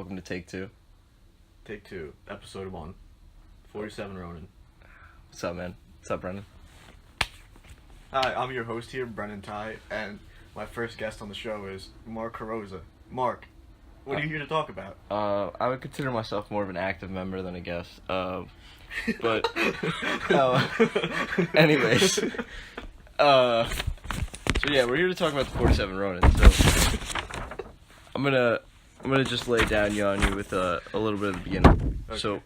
Welcome to Take Two. Take two, episode 1. 47 Ronin. What's up, man? What's up, Brendan? Hi, I'm your host here, Brendan Ty, and my first guest on the show is Mark Carosa. Mark, what are you here to talk about? I would consider myself more of an active member than a guest. But anyways, so yeah, we're here to talk about the 47 Ronin. So I'm gonna just lay down on you with a little bit of the beginning. Okay. So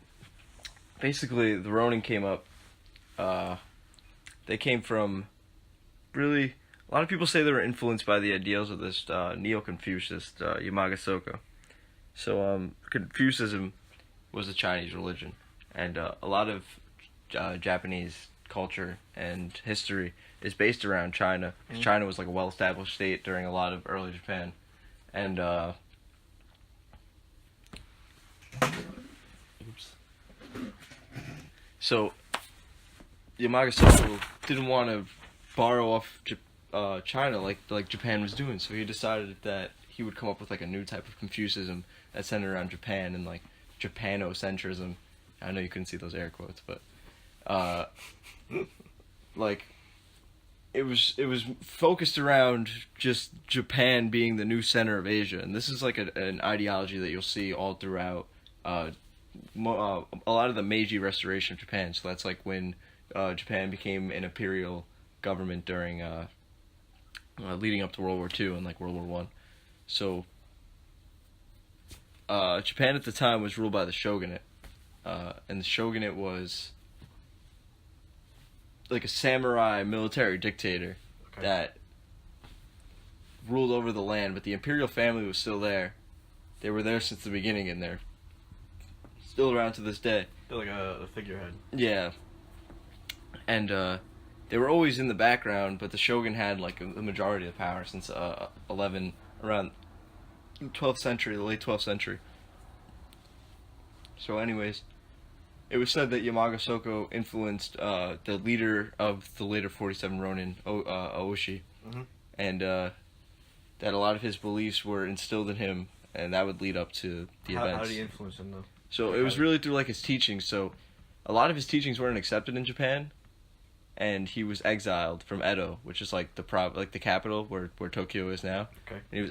basically, the Ronin came up. They came from really. A lot of people say they were influenced by the ideals of this neo-Confucianist Yamaga Soko. So Confucianism was a Chinese religion, and a lot of Japanese culture and history is based around China. Because China was like a well-established state during a lot of early Japan, and so Yamaga Soko didn't want to borrow off China like Japan was doing, so he decided that he would come up with like a new type of Confucianism that centered around Japan and like Japanocentrism. I know you couldn't see those air quotes, but like it was focused around just Japan being the new center of Asia, and this is like an ideology that you'll see all throughout a lot of the Meiji Restoration of Japan. So that's like when Japan became an imperial government during leading up to World War II and like World War One. So Japan at the time was ruled by the shogunate, and the shogunate was like a samurai military dictator that ruled over the land, but the imperial family was still there. They were there since the beginning, and they're still around to this day. They're like a figurehead. Yeah. And they were always in the background, but the shogun had like the majority of the power since around 12th century, the late 12th century. So anyways, it was said that Yamaga Soko influenced the leader of the later 47 Ronin, Aoshi, and that a lot of his beliefs were instilled in him, and that would lead up to the events. How did he influence him, though? So it was really through like his teachings. So a lot of his teachings weren't accepted in Japan, and he was exiled from Edo, which is like the capital where Tokyo is now. Okay. And he was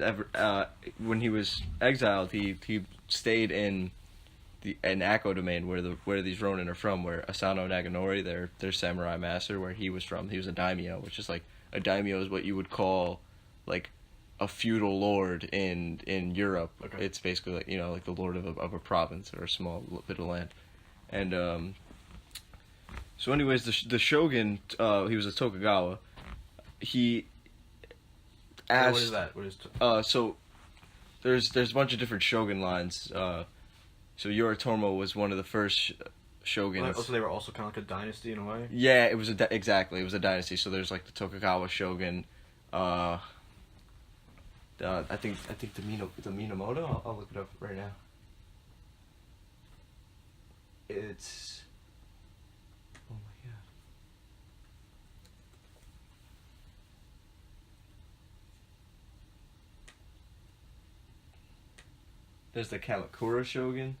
when he was exiled, he stayed in an Akko domain where these Ronin are from, where Asano Naganori, their samurai master, where he was from. He was a daimyo, which is like a daimyo is what you would call like a feudal lord in Europe. Okay. It's basically like, like the lord of a province or a small bit of land. And so anyways, the shogun, he was a Tokugawa. He asked. What is that? What is? So there's a bunch of different shogun lines. So Yoritomo was one of the first shoguns. So they were also kind of like a dynasty in a way. Yeah, it was exactly. It was a dynasty. So there's like the Tokugawa shogun. I think the Minamoto. I'll look it up right now. It's. Oh my god. There's the Kamakura shogun.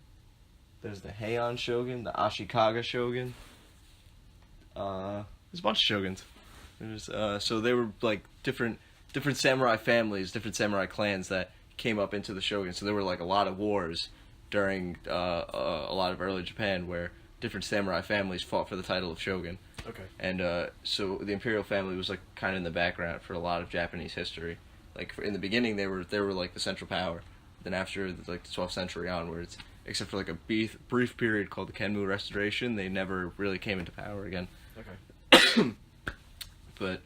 There's the Heian shogun, the Ashikaga shogun. There's a bunch of shoguns. So they were like different samurai families, different samurai clans that came up into the shogun. So there were like a lot of wars during a lot of early Japan where different samurai families fought for the title of shogun. Okay. And so the imperial family was like kind of in the background for a lot of Japanese history. Like in the beginning, they were like the central power. Then after like the 12th century onwards, except for like a brief period called the Kenmu Restoration, they never really came into power again. Okay. But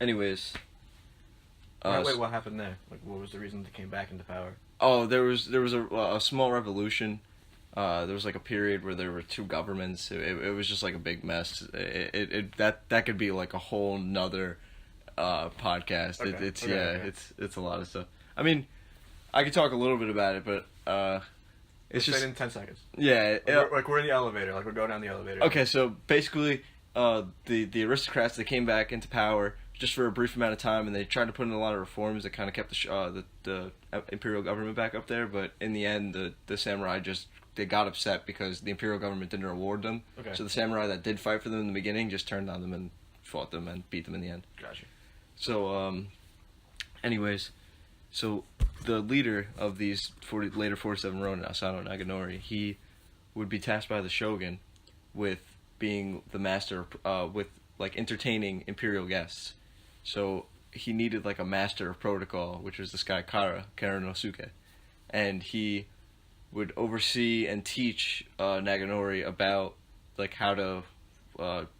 anyways. Wait, what happened there? Like, what was the reason they came back into power? Oh, there was a small revolution. There was like a period where there were two governments. It was just like a big mess. That could be like a whole nother podcast. Okay. It's a lot of stuff. I mean, I could talk a little bit about it, but it's Let's just say it in 10 seconds. Yeah. We're in the elevator. Like we're going down the elevator. Okay, so basically, the aristocrats, they came back into power. just for a brief amount of time, and they tried to put in a lot of reforms that kind of kept the imperial government back up there. But in the end, the samurai they got upset because the imperial government didn't reward them. Okay. So the samurai that did fight for them in the beginning just turned on them and fought them and beat them in the end. Gotcha. So, anyways, so the leader of these later 47 Ronin, Asano Naganori, he would be tasked by the shogun with being the master, with like entertaining imperial guests. So he needed like a master of protocol, which was this guy Kara Nosuke, and he would oversee and teach Naganori about like how to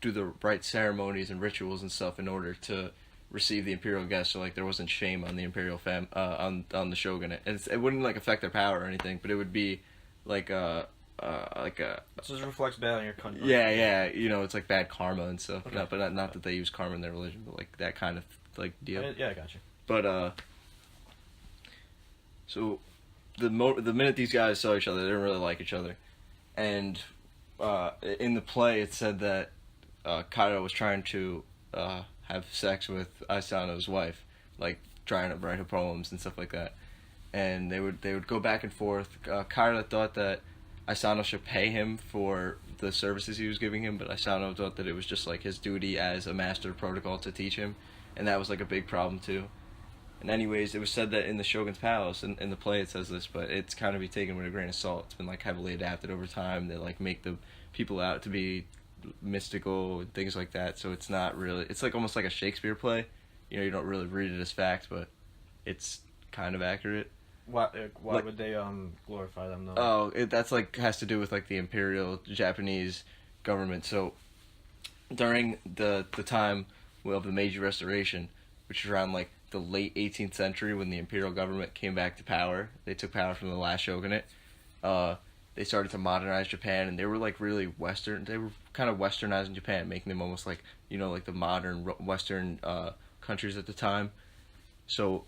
do the right ceremonies and rituals and stuff in order to receive the imperial guests. So like there wasn't shame on the imperial on the shogunate, and it wouldn't like affect their power or anything, but it would be like a. So this reflects bad on your country. Yeah, it's like bad karma and stuff. Okay. Not that they use karma in their religion, but like that kind of like deal. Yeah, I gotcha. But so the minute these guys saw each other, they didn't really like each other, and in the play it said that Kaito was trying to have sex with Asano's wife, like trying to write her poems and stuff like that, and they would go back and forth. Kaito thought that Asano should pay him for the services he was giving him, but Asano thought that it was just like his duty as a master of protocol to teach him, and that was like a big problem too. And anyways, it was said that in the Shogun's Palace, in the play it says this, but it's kind of be taken with a grain of salt. It's been like heavily adapted over time. They like make the people out to be mystical and things like that, so it's not really, it's like almost like a Shakespeare play. You don't really read it as fact, but it's kind of accurate. Why would they glorify them though? Oh, that's like has to do with like the imperial Japanese government. So during the time of the Meiji Restoration, which is around like the late 18th century when the imperial government came back to power, they took power from the last shogunate. They started to modernize Japan, and they were like really Western. They were kind of Westernizing Japan, making them almost like like the modern Western countries at the time. So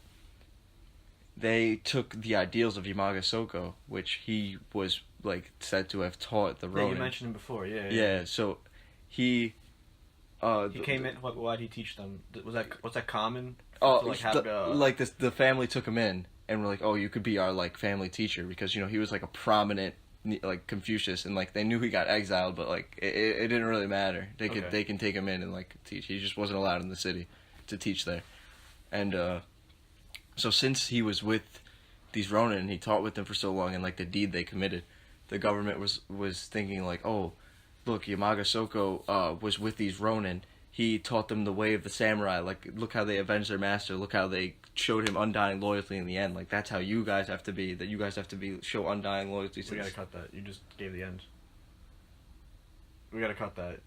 they took the ideals of Yamaga Soko, which he was like said to have taught the Ronin. Yeah, you mentioned him before. Yeah. So he came in. Why'd he teach them? Was that common? Oh, like the family took him in and were like, "Oh, you could be our like family teacher," because he was like a prominent like Confucius, and like they knew he got exiled, but like it didn't really matter. They can take him in and like teach. He just wasn't allowed in the city to teach there, and so since he was with these Ronin and he taught with them for so long, and like the deed they committed, the government was thinking like, oh, look, Yamaga Soko was with these Ronin. He taught them the way of the samurai. Like, look how they avenged their master. Look how they showed him undying loyalty in the end. Like, that's how you guys have to be. That you guys have to be show undying loyalty. We gotta cut that. You just gave the end. We gotta cut that.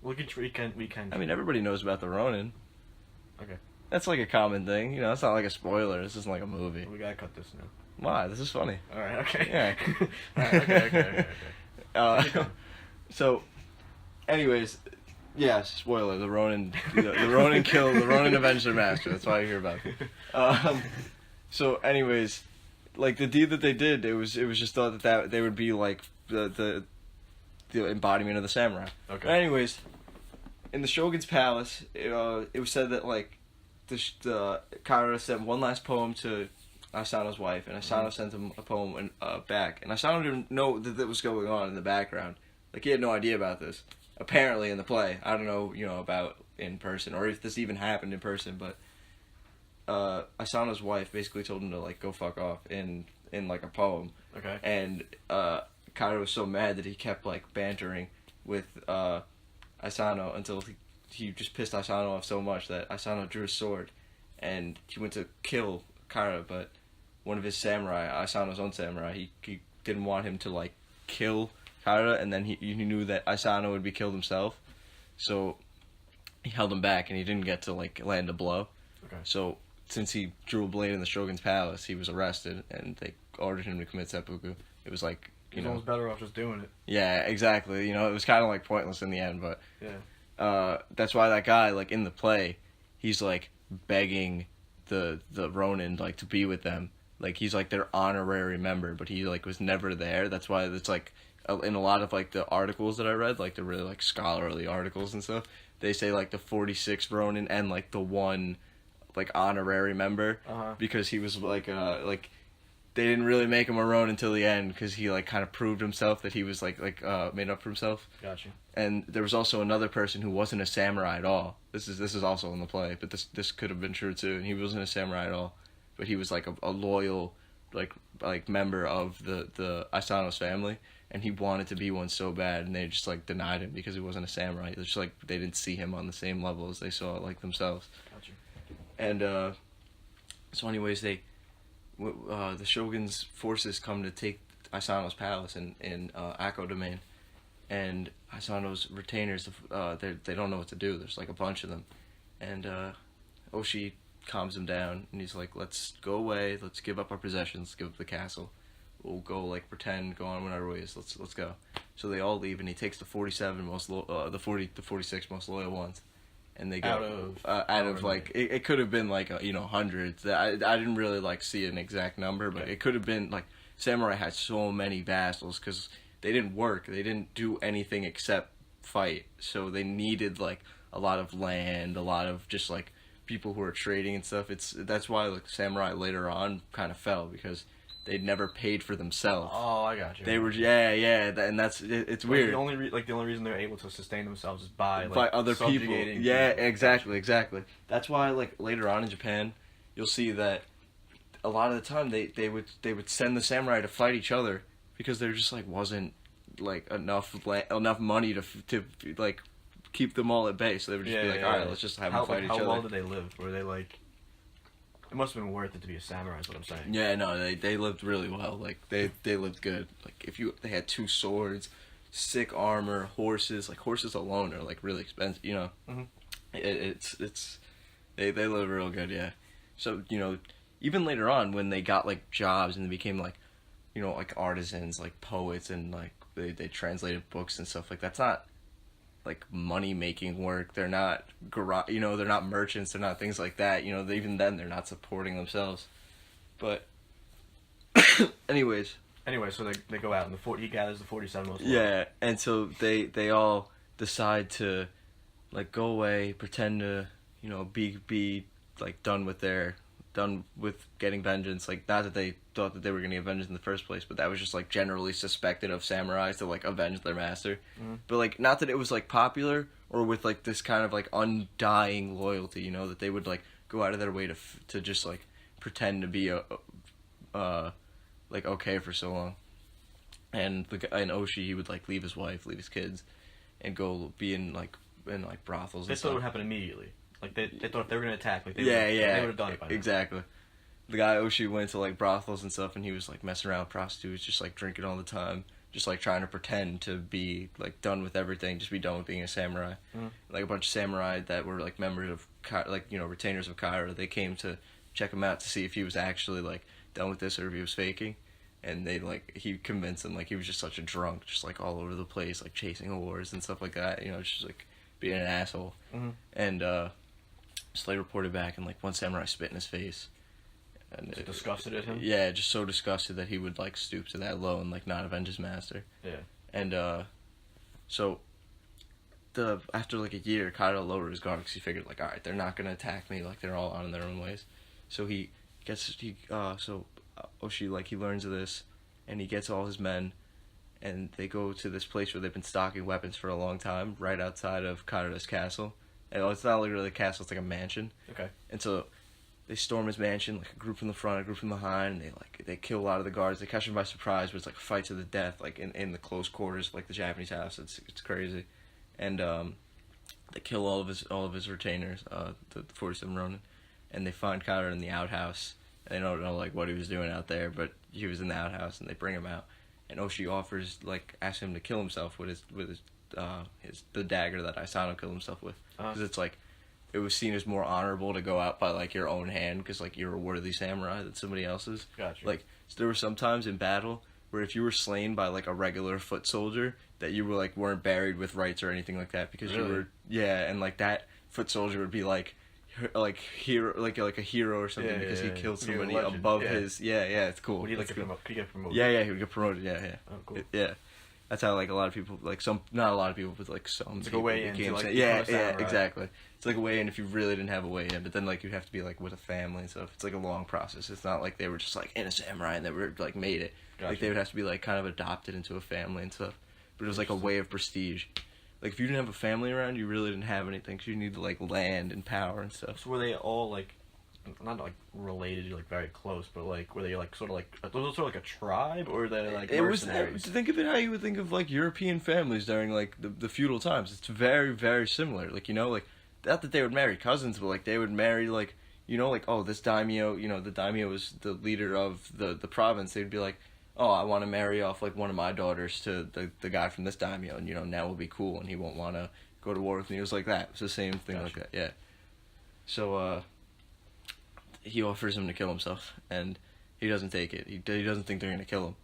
We can. I mean, everybody knows about the Ronin. Okay. That's like a common thing. It's not like a spoiler. This isn't like a movie. We gotta cut this now. Why? This is funny. All right. Okay. Yeah. All right, okay. So, anyways, yeah, spoiler. The Ronin killed. The Ronin avenged their master. That's why I hear about it. So, anyways, like the deed that they did, it was just thought that they would be like the embodiment of the samurai. Okay. But anyways, in the Shogun's palace, it was said that like the Kaira sent one last poem to Asano's wife, and Asano sent him a poem back, and Asano didn't know that was going on in the background. Like, he had no idea about this. Apparently in the play. I don't know, about in person, or if this even happened in person, but Asano's wife basically told him to like go fuck off in like a poem. Okay. And Kairo was so mad that he kept like bantering with Asano until he just pissed Asano off so much that Asano drew his sword and he went to kill Kairo, but one of his samurai, Asano's own samurai, he didn't want him to like kill Kairo, and then he knew that Asano would be killed himself, so he held him back and he didn't get to like land a blow. Okay. So since he drew a blade in the Shogun's palace, he was arrested and they ordered him to commit seppuku. It was like, He's almost better off just doing it. Yeah, exactly. It was kind of like pointless in the end, but yeah. That's why that guy, like in the play, he's like begging the Ronin like to be with them. Like he's like their honorary member, but he like was never there. That's why it's like in a lot of like the articles that I read, like the really like scholarly articles and stuff, they say like the 46th Ronin and like the one like honorary member because he was like they didn't really make him a Ronin until the end because he like kind of proved himself that he was like made up for himself. Gotcha. And there was also another person who wasn't a samurai at all. This is also in the play, but this could have been true too. And he wasn't a samurai at all, but he was like a loyal like member of the Asano's family, and he wanted to be one so bad, and they just like denied him because he wasn't a samurai. It's just like they didn't see him on the same level as they saw like themselves. Gotcha. And so anyways, the shogun's forces come to take Asano's palace in Akko domain, and Asano's retainers they don't know what to do. There's like a bunch of them, and Oshi calms him down, and he's like, let's go away, let's give up our possessions, give up the castle, we'll go like pretend, go on our ways, let's go. So they all leave, and he takes the 47 most the 46 most loyal ones, and they go out of like it could have been like hundreds. I didn't really like see an exact number, but it could have been like samurai had so many vassals because they didn't work, they didn't do anything except fight, so they needed like a lot of land, a lot of just like people who are trading and stuff. That's why like samurai later on kind of fell because they'd never paid for themselves. Oh, I got you. They were and that's it's weird. The only reason they're able to sustain themselves is by other people. Yeah, people. exactly. That's why like later on in Japan, you'll see that a lot of the time they would send the samurai to fight each other because there just like wasn't like enough money to like keep them all at bay, so they would just be like, all right, let's just have them fight each other. How long did they live? Were they like? It must have been worth it to be a samurai. Is what I'm saying. Yeah, no, they lived really well. Like they lived good. Like they had 2 swords, sick armor, horses. Like horses alone are like really expensive. You know, it's they live real good. Yeah. So even later on when they got like jobs and they became like like artisans, like poets, and like they translated books and stuff, like that's not like money making work. They're not they're not merchants, they're not things like that. Even then they're not supporting themselves. But anyways, so they go out and he gathers the 47 most. Yeah, and so they all decide to like go away, pretend to be like done with getting vengeance. Like, not that they thought that they were gonna get vengeance in the first place, but that was just like generally suspected of samurais to like avenge their master. But like, not that it was like popular or with like this kind of like undying loyalty, that they would like go out of their way to just like pretend to be like okay for so long. And Oshi, he would like leave his wife, leave his kids, and be in brothels. They thought it would happen immediately. Like they thought if they were gonna attack, like they would have done it by now. Exactly. The guy Oshi went to like brothels and stuff, and he was like messing around with prostitutes, just like drinking all the time, just like trying to pretend to be like done with everything, just be done with being a samurai. Like a bunch of samurai that were like members of retainers of Cairo, they came to check him out to see if he was actually like done with this or if he was faking. And he convinced them like he was just such a drunk, just like all over the place, like chasing whores and stuff like that. Just like being an asshole. And so they reported back, and like one samurai spit in his face. And disgusted at him? Yeah, just so disgusted that he would like stoop to that low and like not avenge his master. Yeah. And so after like a year, Kaido lowered his guard because he figured like, all right, they're not gonna attack me, like they're all on their own ways. So Oshi, like, he learns of this, and he gets all his men, and they go to this place where they've been stocking weapons for a long time, right outside of Kaido's castle. And it's not like really a castle, it's like a mansion. Okay. And so they storm his mansion, like a group from the front, a group from behind, and they kill a lot of the guards. They catch him by surprise, but it's like a fight to the death, like in the close quarters, like the Japanese house. It's crazy. And they kill all of his retainers, the 47 Ronin, and they find Kaido in the outhouse. They don't know like what he was doing out there, but he was in the outhouse, and they bring him out. And Oshi asks him to kill himself with the dagger that Asano killed himself with, because it's like it was seen as more honorable to go out by like your own hand, because like you're a worthy samurai than somebody else's. Gotcha. Like, so there were some times in battle where if you were slain by like a regular foot soldier, that you were like weren't buried with rights or anything like that, because you were and like that foot soldier would be like hero, like a hero or something, because he killed somebody above his. It's cool. Would he get promoted? Yeah, he would get promoted. Yeah. Oh, cool. That's how like a lot of people, like some, not a lot of people, but like some It's like a people way in to, became like, samurai. become Yeah, a samurai. exactly. It's like a way in if you really didn't have a way in, but then like you have to be like with a family and stuff. It's like a long process. It's not like they were just like in a samurai and they were like made it. Gotcha. Like they would have to be like kind of adopted into a family and stuff. But it was like a way of prestige. Like if you didn't have a family around, you really didn't have anything. Cause you needed like land and power and stuff. So were they all like, not like related, like very close, but like were they like sort of like sort of like a tribe, or were they like mercenaries? Think of it how you would think of like European families during like the feudal times. It's very, very similar. Like, you know, like not that they would marry cousins, but like they would marry like, you know, like, oh, this daimyo, you know, the daimyo was the leader of the province. They'd be like, oh, I want to marry off like one of my daughters to the guy from this daimyo, and you know, now we'll be cool, and he won't want to go to war with me. It was like that. It's the same thing. Gotcha. Like that. Yeah. So he offers him to kill himself, and he doesn't take it. He doesn't think they're gonna kill him,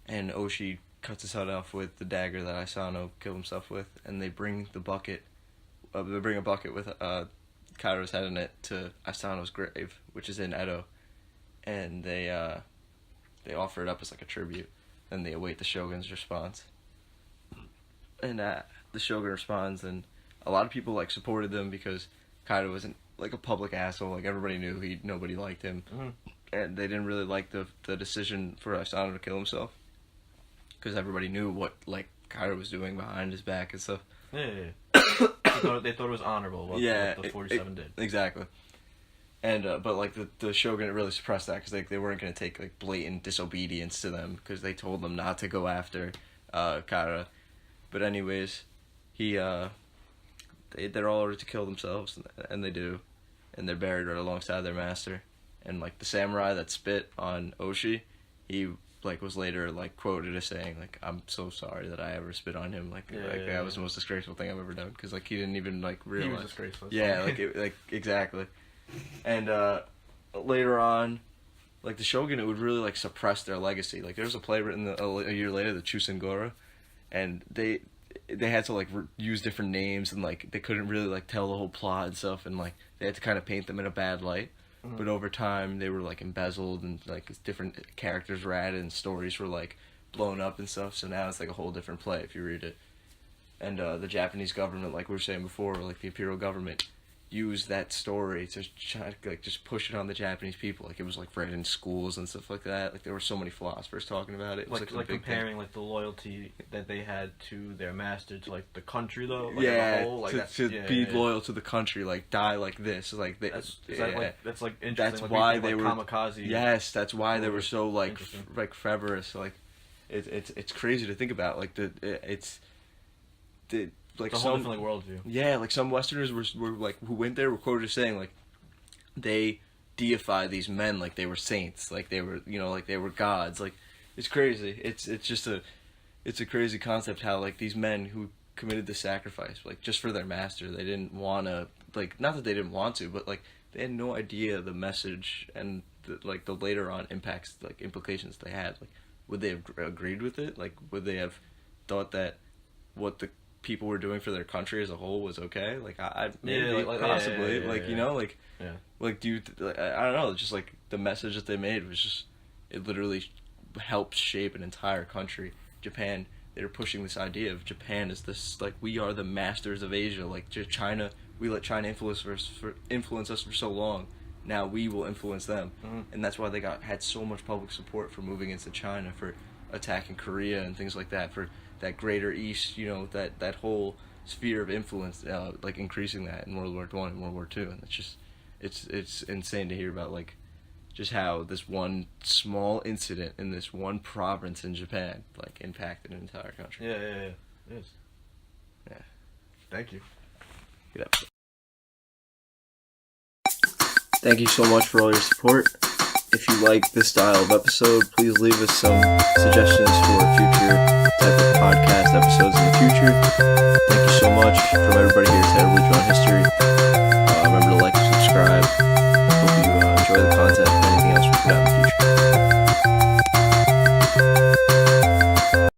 and Oshi cuts his head off with the dagger that Asano killed himself with, and they bring the bucket. They bring a bucket with Kairo's head in it to Asano's grave, which is in Edo, and they offer it up as like a tribute, and they await the shogun's response. And the shogun responds, and a lot of people like supported them because Kairo wasn't like a public asshole. Like everybody knew nobody liked him, and they didn't really like the decision for Asano to kill himself because everybody knew what like Kairo was doing behind his back and stuff. Yeah. They thought it was honorable. What the 47 did. Exactly. And but like the shogun really suppressed that because they weren't going to take like blatant disobedience to them because they told them not to go after Kara. But anyways, they're all ordered to kill themselves, and they do, and they're buried right alongside their master. And like the samurai that spit on Oshi, he like was later like quoted as saying like, "I'm so sorry that I ever spit on him. That was the most disgraceful thing I've ever done." Because like he didn't even like realize. He was disgraceful. Yeah, like exactly. And later on, like the shogunate would really like suppress their legacy. Like there was a play written a year later, the Chusengora, and they had to like use different names, and like they couldn't really like tell the whole plot and stuff, and like they had to kind of paint them in a bad light. But over time, they were like embezzled, and like different characters were added, and stories were like blown up and stuff. So now it's like a whole different play if you read it. And the Japanese government, like we were saying before, like the imperial government, used that story to try to like just push it on the Japanese people. Like it was like read in schools and stuff like that. Like there were so many philosophers talking about it. It was, like comparing like the loyalty that they had to their master to like the country though. Like, yeah, whole, like, to be loyal to the country, like die like this, like they, that's interesting. That's like, why they like, were kamikaze. Yes, that's why they were so like fervorous. Like it's crazy to think about. Like like it's a whole different like worldview. Yeah, like some Westerners were like who went there were quoted as saying like they deify these men like they were saints, like they were like they were gods. Like it's crazy. It's just it's a crazy concept how like these men who committed the sacrifice like just for their master, they didn't want to like not that they didn't want to, but like they had no idea the message and the later on implications they had. Like would they have agreed with it? Like would they have thought that what the people were doing for their country as a whole was okay? Like maybe possibly like do you I don't know, just like the message that they made was just it literally helped shape an entire country. Japan, they were pushing this idea of Japan as this like we are the masters of Asia, like China, we let China influence us for so long, now we will influence them. And that's why they had so much public support for moving into China, for attacking Korea and things like that, for that greater East, that whole sphere of influence, like increasing that in World War I and World War II, and it's insane to hear about like just how this one small incident in this one province in Japan like impacted an entire country. Yeah. It is. Yeah. Thank you. Good episode. Thank you so much for all your support. If you like this style of episode, please leave us some suggestions for future type of podcast episodes in the future. Thank you so much from everybody here at Terribly Drawn History.